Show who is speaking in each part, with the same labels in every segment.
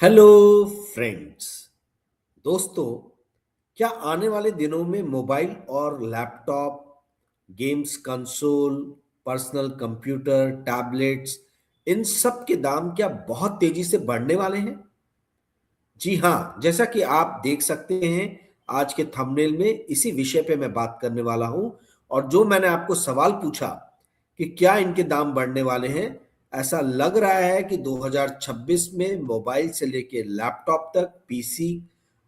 Speaker 1: Hello friends. दोस्तों, क्या आने वाले दिनों में मोबाइल और laptop, games console, personal computer, tablets, इन सब के दाम क्या बहुत तेजी से बढ़ने वाले हैं? जी हाँ, जैसा कि आप देख सकते हैं, आज के थंबनेल में इसी विषय पे मैं बात करने वाला हूं। और जो मैंने आपको सवाल पूछा कि क्या इनके दाम बढ़ने वाले हैं, ऐसा लग रहा है कि 2026 में मोबाइल से लेके लैपटॉप तक, पीसी,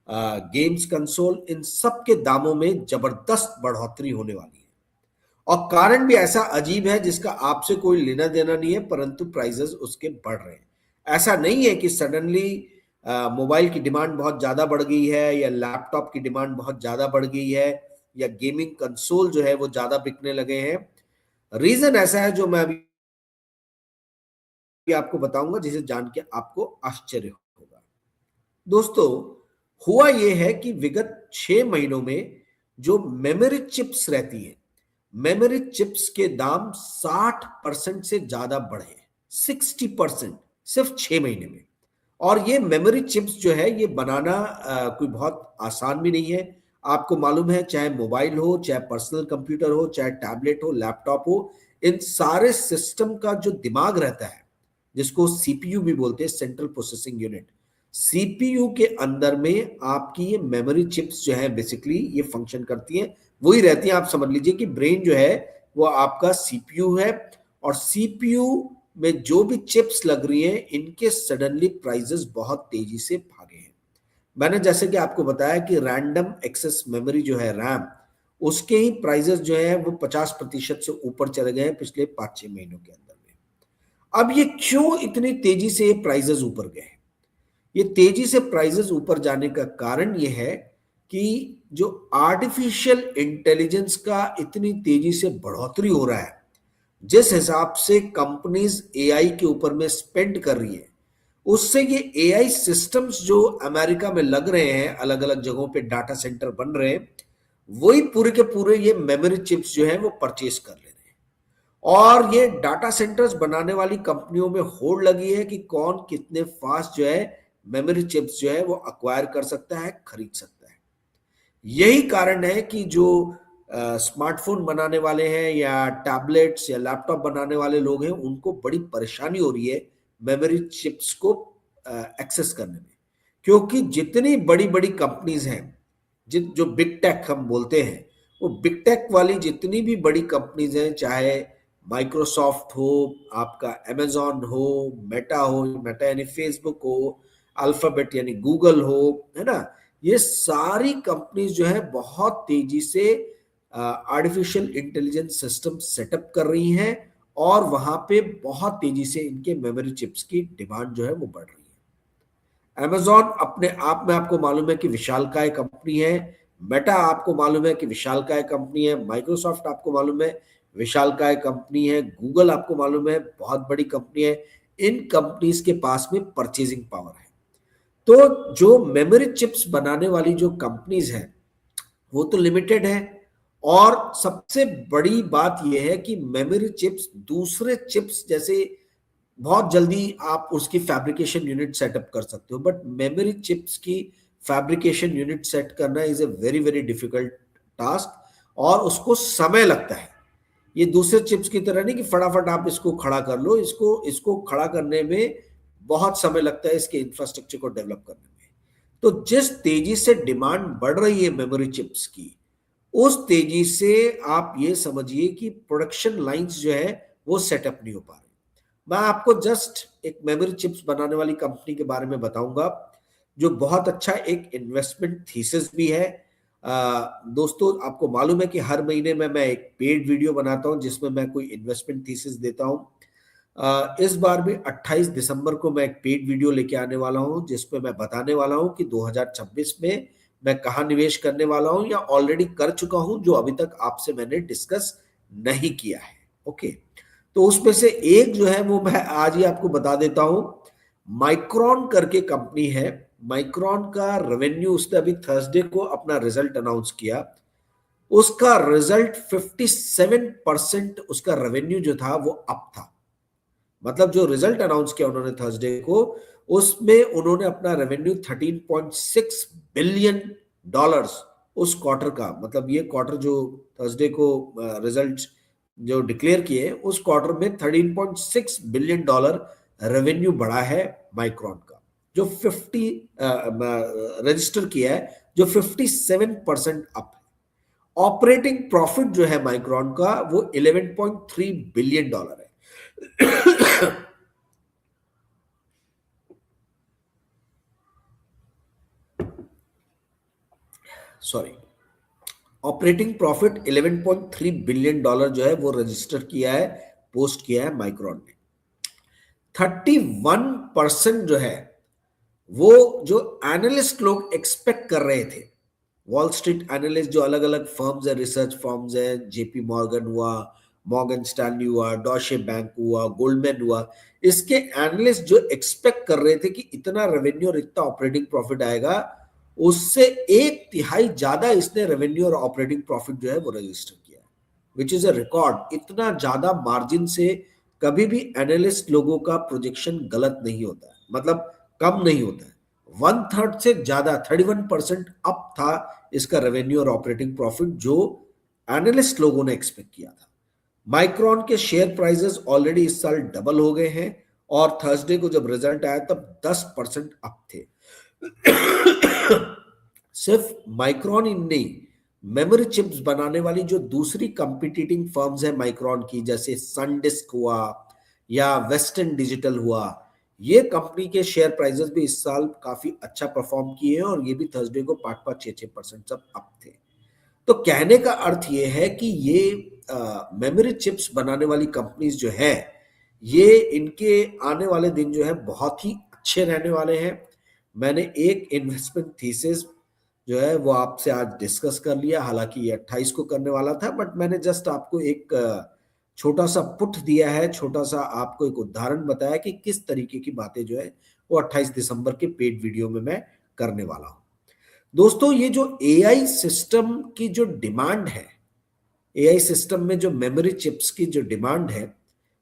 Speaker 1: गेम्स कंसोल, इन सब के दामों में जबरदस्त बढ़ोतरी होने वाली है। और कारण भी ऐसा अजीब है जिसका आपसे कोई लेना देना नहीं है, परंतु प्राइसेस उसके बढ़ रहे हैं। ऐसा नहीं है कि सडनली मोबाइल की डिमांड बहुत ज्यादा बढ़ गई है, या लैपटॉप की डिमांड बहुत ज्यादा बढ़ गई है, या गेमिंग कंसोल जो है वो ज्यादा बिकने लगे हैं। रीजन ऐसा है जो मैं अभी आपको बताऊंगा, जिसे जान के आपको आश्चर्य होगा। दोस्तों, हुआ यह है कि विगत 6 महीनों में जो मेमोरी चिप्स रहती है, मेमोरी चिप्स के दाम 60% से ज्यादा बढ़े। 60% सिर्फ 6 महीने में। और ये मेमोरी चिप्स जो है ये बनाना कोई बहुत आसान भी नहीं है। आपको मालूम है, चाहे मोबाइल हो, चाहे पर्सनल कंप्यूटर हो, चाहे टैबलेट हो, लैपटॉप हो, इन सारे सिस्टम का जो दिमाग रहता है, जिसको सीपीयू भी बोलते हैं, सेंट्रल प्रोसेसिंग यूनिट, सीपीयू के अंदर में आपकी ये मेमोरी चिप्स जो है बेसिकली ये फंक्शन करती हैं, वही रहती हैं। आप समझ लीजिए कि ब्रेन जो है वो आपका सीपीयू है। और सीपीयू में जो भी चिप्स लग रही हैं, इनके सडनली प्राइसेस बहुत तेजी से भागे हैं। मैंने जैसे कि आपको बताया कि रैंडम एक्सेस मेमोरी जो है, रैम, उसके ही प्राइसेस जो है वो 50% से ऊपर चले गए हैं पिछले 5-6 महीनों के अंदर में। अब ये क्यों इतनी तेजी से ये प्राइसेस ऊपर गए? ये तेजी से प्राइसेस ऊपर जाने का कारण ये है कि जो आर्टिफिशियल इंटेलिजेंस का इतनी तेजी से बढ़ोतरी हो रहा है, जिस हिसाब से कंपनीज एआई के ऊपर में स्पेंड कर रही है, उससे ये एआई सिस्टम्स जो अमेरिका में लग रहे हैं, अलग अलग जगहों पे डाटा सेंटर बन रहे हैं, वही पूरे के पूरे ये मेमोरी चिप्स जो है वो परचेज कर ले रहे हैं। और ये डाटा सेंटर्स बनाने वाली कंपनियों में होड़ लगी है कि कौन कितने फास्ट जो है मेमोरी चिप्स जो है वो अक्वायर कर सकता है, खरीद सकता है। यही कारण है कि जो स्मार्टफोन बनाने वाले हैं, या टैबलेट्स या लैपटॉप बनाने वाले लोग हैं, उनको बड़ी परेशानी हो रही है मेमोरी चिप्स को एक्सेस करने में। क्योंकि जितनी बड़ी बड़ी कंपनीज हैं, जो बिग टेक हम बोलते हैं, वो बिग टेक वाली जितनी भी बड़ी कंपनीज हैं, चाहे माइक्रोसॉफ्ट हो, आपका अमेजॉन हो, मेटा हो, मेटा यानी फेसबुक हो, अल्फाबेट यानी गूगल हो, है ना, ये सारी कंपनीज जो है बहुत तेजी से आर्टिफिशियल इंटेलिजेंस सिस्टम सेटअप कर रही हैं। और वहां पे बहुत तेजी से इनके मेमोरी चिप्स की डिमांड जो है वो बढ़ रही है। अमेजॉन अपने आप में आपको मालूम है कि विशालकाय कंपनी है। मेटा आपको मालूम है कि विशालकाय कंपनी है। माइक्रोसॉफ्ट आपको मालूम है विशालकाय कंपनी है। गूगल आपको मालूम है बहुत बड़ी कंपनी है। इन कंपनीज के पास में परचेजिंग पावर है। तो जो मेमोरी चिप्स बनाने वाली जो कंपनीज हैं, वो तो लिमिटेड है। और सबसे बड़ी बात यह है कि मेमोरी चिप्स दूसरे चिप्स जैसे बहुत जल्दी आप उसकी फैब्रिकेशन यूनिट सेटअप कर सकते हो, बट मेमोरी चिप्स की फैब्रिकेशन यूनिट सेट करना is a very very difficult task, और उसको समय लगता है। ये दूसरे चिप्स की तरह नहीं कि फटाफट आप इसको खड़ा कर लो। इसको इसको खड़ा करने में बहुत समय लगता है, इसके इंफ्रास्ट्रक्चर को डेवलप करने में। तो जिस तेजी से डिमांड बढ़ रही है मेमोरी चिप्स की, उस तेजी से आप ये समझिए कि प्रोडक्शन लाइंस जो है वो सेटअप नहीं हो पा रही। मैं आपको जस्ट एक मेमोरी चिप्स बनाने वाली कंपनी के बारे में बताऊंगा, जो बहुत अच्छा एक इन्वेस्टमेंट थीसिस भी है। दोस्तों, आपको मालूम है कि हर महीने में मैं एक पेड वीडियो बनाता हूं जिसमें मैं कोई इन्वेस्टमेंट थीसिस देता हूं। इस बार भी 28 दिसंबर को मैं एक पेड वीडियो लेके आने वाला हूं, जिसमें मैं बताने वाला हूं कि 2026 में मैं कहाँ निवेश करने वाला हूं, या ऑलरेडी कर चुका हूं, जो अभी तक आपसे मैंने डिस्कस नहीं किया है। ओके, तो उसमें से एक जो है वो मैं आज ही आपको बता देता हूं। माइक्रॉन करके कंपनी है। माइक्रॉन का रेवेन्यू, उसने अभी थर्सडे को अपना रिजल्ट अनाउंस किया। उसका रिजल्ट 57% उसका रेवेन्यू जो था वो अप था। मतलब जो रिजल्ट अनाउंस किया उन्होंने थर्सडे को, उसमें उन्होंने अपना रेवेन्यू 13.6 बिलियन डॉलर्स उस क्वार्टर का, मतलब ये क्वार्टर जो थर्सडे को रिजल्ट जो डिक्लेयर किए उस क्वार्टर में 13.6 बिलियन डॉलर रेवेन्यू बढ़ा है माइक्रॉन का, जो 50 रजिस्टर किया है, जो 57% अप है। ऑपरेटिंग प्रॉफिट जो है माइक्रॉन का वो 11.3 बिलियन डॉलर है। Sorry, operating profit 11.3 billion dollar जो है वो रजिस्टर किया है, पोस्ट किया है माइक्रॉन ने। 31% जो है वो जो एनालिस्ट लोग एक्सपेक्ट कर रहे थे, वॉल स्ट्रीट एनालिस्ट जो अलग अलग फर्म्स है, रिसर्च फर्म्स है, जेपी मॉर्गन हुआ, मॉर्गन स्टैनली हुआ, डॉशे बैंक हुआ, गोल्डमैन हुआ, इसके एनालिस्ट जो एक्सपेक्ट कर रहे थे कि इतना रेवेन्यू और इतना ऑपरेटिंग प्रॉफिट आएगा, उससे 1/3 ज्यादा इसने रेवेन्यू और ऑपरेटिंग प्रॉफिट जो है वो रजिस्टर किया, विच इज अ रिकॉर्ड। इतना ज्यादा मार्जिन से कभी भी एनालिस्ट लोगों का प्रोजेक्शन गलत नहीं होता है, मतलब कम नहीं होता है। 1/3 से ज्यादा 31% अप था इसका रेवेन्यू और ऑपरेटिंग प्रॉफिट, जो एनालिस्ट लोगों ने एक्सपेक्ट किया था। माइक्रॉन के शेयर प्राइसेस ऑलरेडी इस साल डबल हो गए हैं, और थर्सडे को जब रिजल्ट आया तब 10% अप थे। सिर्फ माइक्रॉन ही नहीं, मेमोरी चिप्स बनाने वाली जो दूसरी कंपीटिटिंग फर्म्स है माइक्रॉन की, जैसे सनडिस्क हुआ या वेस्टर्न डिजिटल हुआ, ये कंपनी के शेयर प्राइसेस भी इस साल काफी अच्छा परफॉर्म किए हैं, और ये भी थर्सडे को 5-5, 6-6% सब अप थे। तो कहने का अर्थ ये है कि ये मेमोरी चिप्स बनाने वाली कंपनीज जो है, ये इनके आने वाले दिन जो है बहुत ही अच्छे रहने वाले हैं। मैंने एक इन्वेस्टमेंट थीसिस जो है वो आपसे आज डिस्कस कर लिया, हालांकि ये 28 को करने वाला था, बट मैंने जस्ट आपको एक छोटा सा पुट दिया है, छोटा सा आपको एक उदाहरण बताया कि किस तरीके की बातें जो है वो 28 दिसंबर के पेड वीडियो में मैं करने वाला हूं। दोस्तों, ये जो एआई सिस्टम की जो डिमांड है, एआई सिस्टम में जो मेमोरी चिप्स की जो डिमांड है,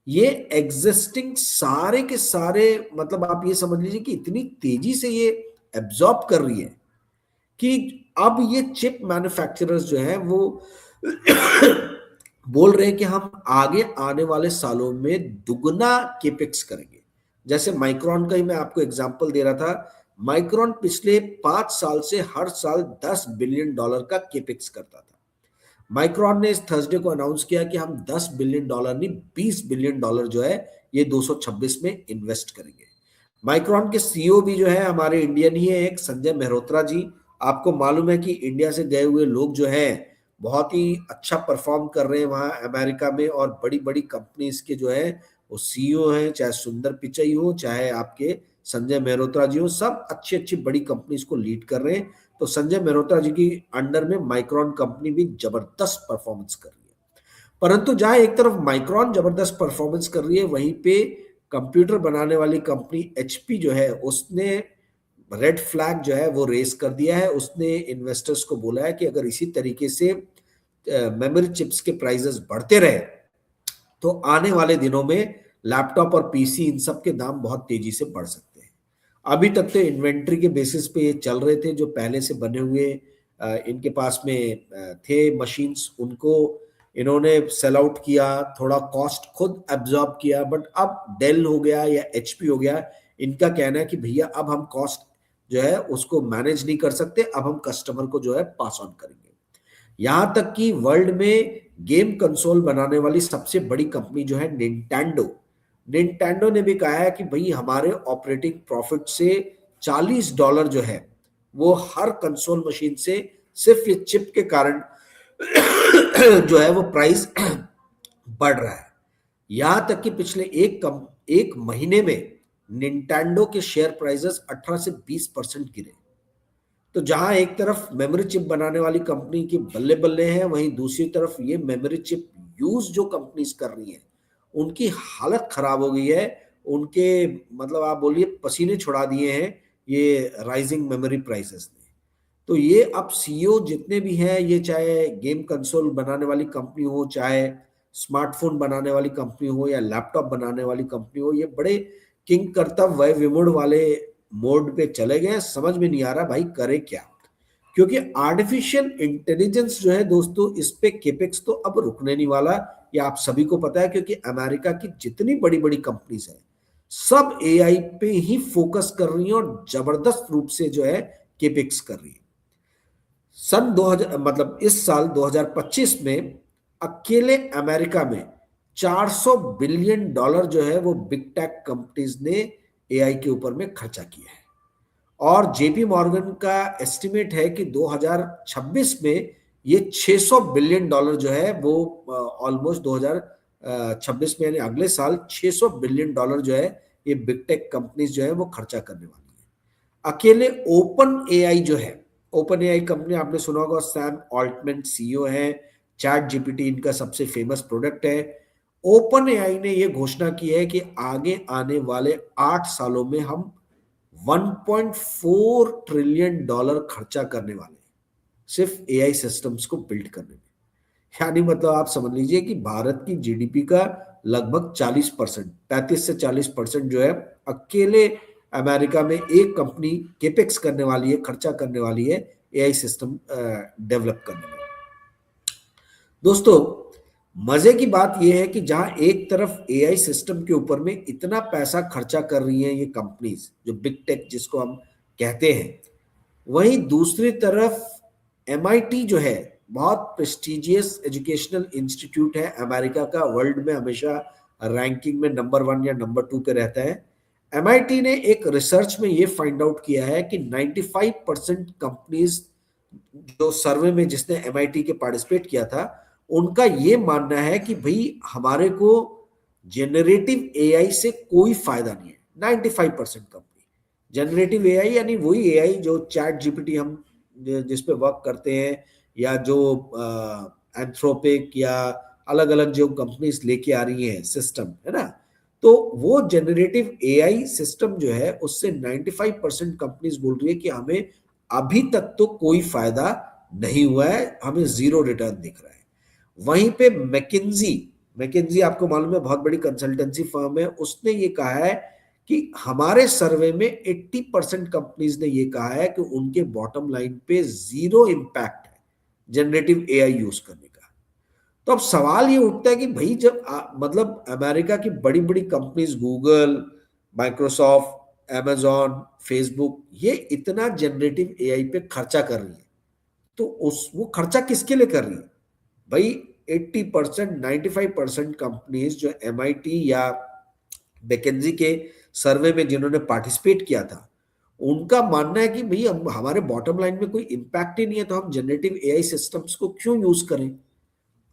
Speaker 1: ये एग्जिस्टिंग सारे के सारे, मतलब आप ये समझ लीजिए कि इतनी तेजी से ये एब्जॉर्ब कर रही है कि अब ये चिप मैन्युफैक्चरर्स जो है वो बोल रहे हैं कि हम आगे आने वाले सालों में दुगना केपेक्स करेंगे। जैसे माइक्रॉन का ही मैं आपको एग्जांपल दे रहा था, माइक्रॉन पिछले 5 साल से हर साल $10 बिलियन का केपेक्स करता था। माइक्रॉन ने इस थर्सडे को अनाउंस किया कि हम $10 बिलियन नहीं, $20 बिलियन जो है ये 226 में इन्वेस्ट करेंगे। माइक्रॉन के सीईओ भी जो है हमारे इंडियन ही है, एक संजय मेहरोत्रा जी। आपको मालूम है कि इंडिया से गए हुए लोग जो हैं बहुत ही अच्छा परफॉर्म कर रहे हैं वहाँ अमेरिका में, और बड़ी बड़ी कंपनीज के जो है वो सीईओ हैं, चाहे सुंदर पिचई हो, चाहे आपके संजय मेहरोत्रा जी हो, सब अच्छी अच्छी बड़ी कंपनीज को लीड कर रहे हैं। तो संजय मेहरोत्रा जी की अंडर में माइक्रॉन कंपनी भी जबरदस्त परफॉर्मेंस कर रही है। परंतु जहां एक तरफ माइक्रॉन जबरदस्त परफॉर्मेंस कर रही है, वहीं पे कंप्यूटर बनाने वाली कंपनी एचपी जो है उसने रेड फ्लैग जो है वो रेस कर दिया है। उसने इन्वेस्टर्स को बोला है कि अगर इसी तरीके से मेमोरी चिप्स के प्राइसेस बढ़ते रहे तो आने वाले दिनों में लैपटॉप और पीसी इन सब के दाम बहुत तेजी से बढ़ सकते हैं। अभी तक तो इन्वेंट्री के बेसिस पे ये चल रहे थे, जो पहले से बने हुए इनके पास में थे मशीन्स, उनको इन्होंने सेल आउट किया, थोड़ा कॉस्ट खुद एब्जॉर्ब किया। बट अब डेल हो गया या एचपी हो गया, इनका कहना है कि भैया अब हम कॉस्ट जो है उसको मैनेज नहीं कर सकते, अब हम कस्टमर को जो है पास ऑन करेंगे। यहां तक कि वर्ल्ड में गेम कंसोल बनाने वाली सबसे बड़ी कंपनी जो है निंटेंडो, निंटेंडो ने भी कहा है कि भाई हमारे ऑपरेटिंग प्रॉफिट से $40 जो है वो हर कंसोल मशीन से सिर्फ ये चिप के कारण जो है वो प्राइस बढ़ रहा है। यहां तक कि पिछले एक महीने में निंटेंडो के शेयर प्राइसेस 18 से 20% गिरे। तो जहां एक तरफ मेमोरी चिप बनाने वाली कंपनी की बल्ले बल्ले है, वहीं दूसरी तरफ ये मेमोरी चिप यूज जो कंपनीज कर रही हैं उनकी हालत खराब हो गई है। उनके मतलब आप बोलिए पसीने छुड़ा दिए हैं ये राइजिंग मेमोरी प्राइसेस ने। तो ये अब सीईओ जितने भी हैं, ये चाहे गेम कंसोल बनाने वाली कंपनी हो, चाहे स्मार्टफोन बनाने वाली कंपनी हो या लैपटॉप बनाने वाली कंपनी हो, ये बड़े किंग कर्तव्य वय विमूढ़ वाले मोड पे चले गए। समझ में नहीं आ रहा भाई करे क्या, क्योंकि आर्टिफिशियल इंटेलिजेंस जो है दोस्तों, इस पे केपेक्स तो अब रुकने नहीं वाला। ये आप सभी को पता है, क्योंकि अमेरिका की जितनी बड़ी बड़ी कंपनीज हैं सब एआई पे ही फोकस कर रही हैं और जबरदस्त रूप से जो है केपेक्स कर रही है। सन 2000 मतलब इस साल 2025 में अकेले अमेरिका में 400 बिलियन डॉलर जो है वो बिग टेक कंपनीज ने एआई के ऊपर में खर्चा किया है। और जेपी मॉर्गन का एस्टिमेट है कि 2026 में ये 600 बिलियन डॉलर जो है वो ऑलमोस्ट 2026 में यानी अगले साल 600 बिलियन डॉलर जो है ये बिग टेक कंपनीज जो है वो खर्चा करने वाली है। अकेले ओपन एआई जो है, ओपन एआई कंपनी आपने सुना होगा, सैम ऑल्टमैन सीईओ है, चैट जीपीटी इनका सबसे फेमस प्रोडक्ट है। ओपन एआई ने ये घोषणा की है कि आगे आने वाले 8 सालों में हम 1.4 ट्रिलियन डॉलर खर्चा करने वाले हैं सिर्फ एआई सिस्टम्स को बिल्ड करने में। यानी मतलब आप समझ लीजिए कि भारत की जीडीपी का लगभग 40%, 35 से 40% जो है अकेले अमेरिका में एक कंपनी केपेक्स करने वाली है, खर्चा करने वाली है एआई सिस्टम डेवलप करने में। दोस्तों मजे की बात यह है कि जहां एक तरफ एआई सिस्टम के ऊपर में इतना पैसा खर्चा कर रही हैं ये कंपनीज जो बिग टेक जिसको हम कहते हैं, वहीं दूसरी तरफ एमआईटी जो है बहुत प्रेस्टिजियस एजुकेशनल इंस्टीट्यूट है अमेरिका का, वर्ल्ड में हमेशा रैंकिंग में नंबर 1 या नंबर 2 पे रहता है। एमआईटी ने एक रिसर्च में ये फाइंड आउट किया है कि 95% कंपनीज जो सर्वे में जिसने एमआईटी के पार्टिसिपेट किया था, उनका ये मानना है कि भाई हमारे को जेनरेटिव एआई से कोई फायदा नहीं है। 95% कंपनी जेनरेटिव एआई यानी वही एआई जो चैट जीपीटी हम जिस पे वर्क करते हैं, या जो एंथ्रोपिक या अलग अलग जो कंपनीज लेके आ रही हैं सिस्टम, है ना, तो वो जेनरेटिव एआई सिस्टम जो है उससे 95% कंपनीज बोल रही है कि हमें अभी तक तो कोई फायदा नहीं हुआ है, हमें जीरो रिटर्न दिख रहा है। वहीं पे मैकिन्जी आपको मालूम है बहुत बड़ी कंसल्टेंसी फर्म है, उसने ये कहा है कि हमारे सर्वे में 80% कंपनीज ने ये कहा है कि उनके बॉटम लाइन पे जीरो इंपैक्ट है जनरेटिव एआई यूज करने का। तो अब सवाल ये उठता है कि भाई जब मतलब अमेरिका की बड़ी बड़ी companies Google, Microsoft, Amazon, Facebook ये इतना जनरेटिव एआई पे खर्चा कर रही है, तो वो खर्चा किसके लिए कर रही है भाई? 80%, 95% कंपनीज जो एमआईटी या मैकिन्जी के सर्वे में जिन्होंने पार्टिसिपेट किया था, उनका मानना है कि भाई हमारे बॉटम लाइन में कोई इंपैक्ट ही नहीं है, तो हम जनरेटिव एआई सिस्टम्स को क्यों यूज करें?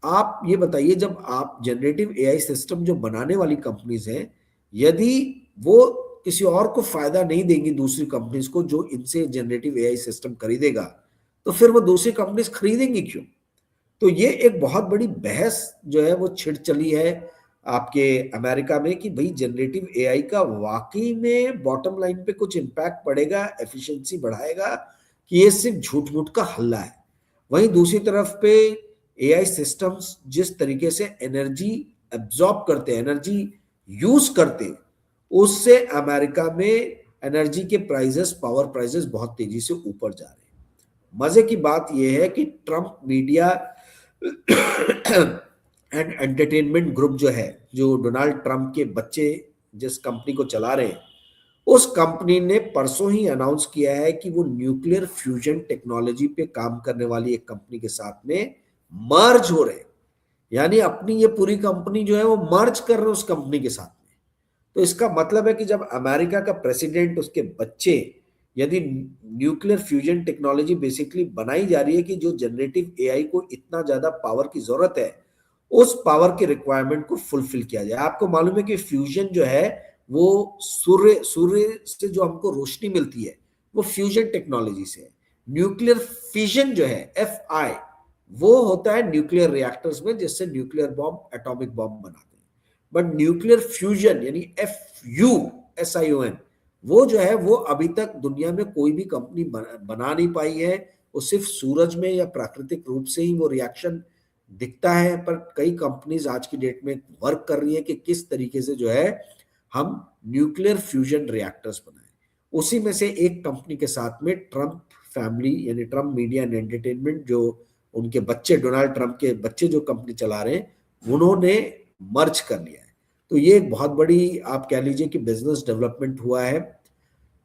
Speaker 1: आप ये बताइए, जब आप जनरेटिव एआई सिस्टम जो बनाने वाली कंपनीज हैं, यदि वो किसी और को फायदा नहीं देंगी, दूसरी कंपनीज को जो इनसे जनरेटिव एआई सिस्टम खरीदेगा, तो फिर वो दूसरी कंपनीज खरीदेंगी क्यों? तो ये एक बहुत बड़ी बहस जो है वो छिड़ चली है आपके अमेरिका में कि भाई जनरेटिव एआई का वाकई में बॉटम लाइन पे कुछ इम्पैक्ट पड़ेगा, एफिशिएंसी बढ़ाएगा, कि ये सिर्फ झूठ मूठ का हल्ला है। वहीं दूसरी तरफ पे एआई सिस्टम्स जिस तरीके से एनर्जी एब्जॉर्ब करते हैं, एनर्जी यूज करते हैं, उससे अमेरिका में एनर्जी के प्राइसेस, पावर प्राइसेस बहुत तेजी से ऊपर जा रहे हैं। मजे की बात यह है कि Trump media and entertainment group जो है, जो डोनाल्ड ट्रंप के बच्चे जिस कंपनी को चला रहे हैं, उस कंपनी ने परसों ही अनाउंस किया है कि वो न्यूक्लियर फ्यूजन टेक्नोलॉजी पे काम करने वाली एक कंपनी के साथ में मर्ज हो रहे हैं। यानी अपनी ये पूरी कंपनी जो है वो मर्ज कर रहे हैं उस कंपनी के साथ में। तो इसका मतलब है कि जब अमेरिका का प्रेसिडेंट, उसके बच्चे, यदि न्यूक्लियर फ्यूजन टेक्नोलॉजी बेसिकली बनाई जा रही है कि जो जनरेटिव एआई को इतना ज्यादा पावर की जरूरत है, उस पावर के रिक्वायरमेंट को फुलफिल किया जाए। आपको मालूम है कि फ्यूजन जो है वो सूर्य से जो हमको रोशनी मिलती है वो फ्यूजन टेक्नोलॉजी से है। न्यूक्लियर फिजन जो है FI, वो होता है न्यूक्लियर रिएक्टर्स में, जिससे न्यूक्लियर बॉम्ब, एटॉमिक बॉम्ब बनाते हैं। बट न्यूक्लियर फ्यूजन यानी FUSION, वो जो है वो अभी तक दुनिया में कोई भी कंपनी बना नहीं पाई है। वो सिर्फ सूरज में या प्राकृतिक रूप से ही वो रिएक्शन दिखता है, पर कई कंपनीज आज की डेट में वर्क कर रही है कि किस तरीके से जो है हम न्यूक्लियर फ्यूजन रिएक्टर्स बनाएं। उसी में से एक कंपनी के साथ में ट्रम्प फैमिली यानी ट्रम्प मीडिया एंड एंटरटेनमेंट, जो उनके बच्चे डोनाल्ड ट्रम्प के बच्चे जो कंपनी चला रहे हैं, उन्होंने मर्ज कर लिया है। तो ये एक बहुत बड़ी आप कह लीजिए कि बिजनेस डेवलपमेंट हुआ है।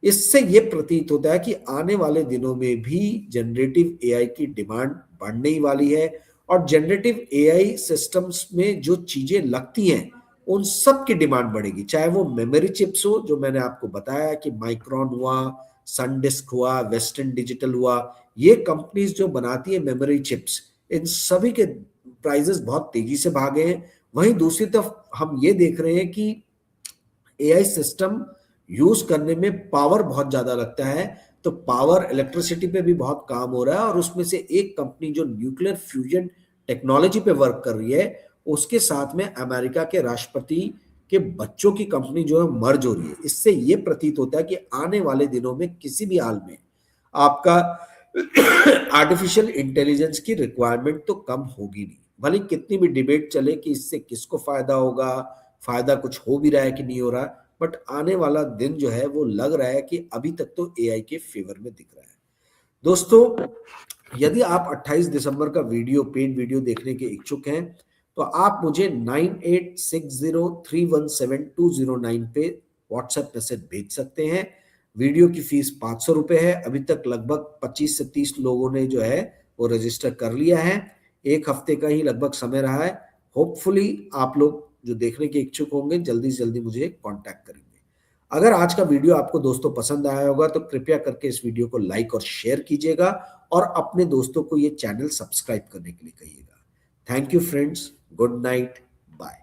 Speaker 1: इससे ये प्रतीत होता है कि आने वाले दिनों में भी जनरेटिव एआई की डिमांड बढ़ने ही वाली है, और जनरेटिव एआई सिस्टम्स में जो चीजें लगती हैं उन सब की डिमांड बढ़ेगी, चाहे वो मेमोरी चिप्स हो, जो मैंने आपको बताया कि माइक्रोन हुआ, सनडिस्क हुआ, वेस्टर्न डिजिटल हुआ, ये कंपनीज जो बनाती है मेमोरी चिप्स, इन सभी के प्राइसेस बहुत तेजी से भागे हैं। वहीं दूसरी तरफ हम ये देख रहे हैं कि एआई सिस्टम यूज करने में पावर बहुत ज्यादा लगता है, तो पावर इलेक्ट्रिसिटी पे भी बहुत काम हो रहा है, और उसमें से एक कंपनी जो न्यूक्लियर फ्यूजन टेक्नोलॉजी पे वर्क कर रही है, उसके साथ में अमेरिका के राष्ट्रपति के बच्चों की कंपनी जो है मर्ज हो रही है। इससे ये प्रतीत होता है कि आने वाले दिनों में किसी भी हाल में आपका आर्टिफिशियल इंटेलिजेंस की रिक्वायरमेंट तो कम होगी नहीं, भले कितनी भी डिबेट चले कि इससे किसको फायदा होगा, फायदा कुछ हो भी रहा है कि नहीं हो रहा, बट आने वाला दिन जो है वो लग रहा है कि अभी तक तो एआई के फेवर में दिख रहा है। दोस्तों, यदि आप 28 दिसंबर का वीडियो, पेड वीडियो देखने के इच्छुक हैं, तो आप मुझे 9860317209 पे व्हाट्सएप मैसेज भेज सकते हैं। वीडियो की फीस 500 रुपये है। अभी तक लगभग 25 से 30 लोगों ने जो है वो रजिस्टर कर लिया है। एक हफ्ते का ही लगभग समय रहा है। होपफुली आप लोग जो देखने के इच्छुक होंगे जल्दी से जल्दी मुझे कांटेक्ट करेंगे। अगर आज का वीडियो आपको दोस्तों पसंद आया होगा तो कृपया करके इस वीडियो को लाइक और शेयर कीजिएगा, और अपने दोस्तों को ये चैनल सब्सक्राइब करने के लिए कहिएगा। Thank you friends, good night, bye.